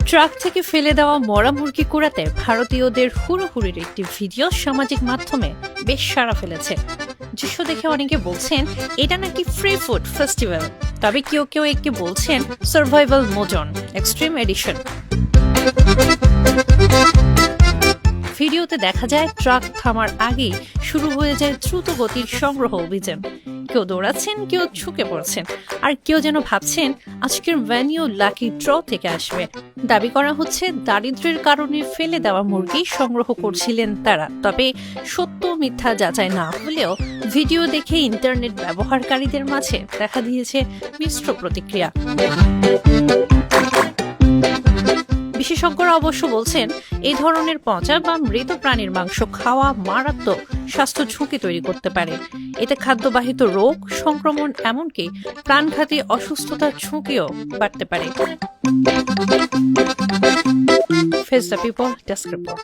Truck থেকে ফেলে দেওয়া মরা মুরগি কুড়াতে ভারতীয়দের হুড়োহুড়ির একটি ভিডিও সামাজিক মাধ্যমে বেশ সাড়া ফেলেছে। দৃশ্য দেখে অনেকে বলছেন এটা নাকি ফ্রি ফুড ফেস্টিভ্যাল, তবে কেউ কেউ একে বলছেন সার্ভাইভাল মোজন এক্সট্রিম এডিশন। ভিডিওতে দেখা যায় ট্রাক থামার আগেই শুরু হয়ে যায় দ্রুত গতির সংগ্রহ অভিযান। কেউ দৌড়াচ্ছেন, কেউ ঝুঁকে পড়ছেন, আর কেউ যেন ভাবছেন আজকের ভ্যানিউ লাকি ড্র থেকে আসবে। দাবি করা হচ্ছে দারিদ্র্যের কারণে ফেলে দেওয়া মুরগি সংগ্রহ করছিলেন তারা। তবে সত্য মিথ্যা যাচাই না হলেও ভিডিও দেখে ইন্টারনেট ব্যবহারকারীদের মাঝে দেখা দিয়েছে মিশ্র প্রতিক্রিয়া। বিশেষজ্ঞরা অবশ্য বলছেন এই ধরনের পচা বা মৃত প্রাণীর মাংস খাওয়া মারাত্মক স্বাস্থ্য ঝুঁকি তৈরি করতে পারে। এতে খাদ্যবাহিত রোগ, সংক্রমণ, এমনকি প্রাণঘাতী অসুস্থতার ঝুঁকিও বাড়তে পারে। Face the people desk report.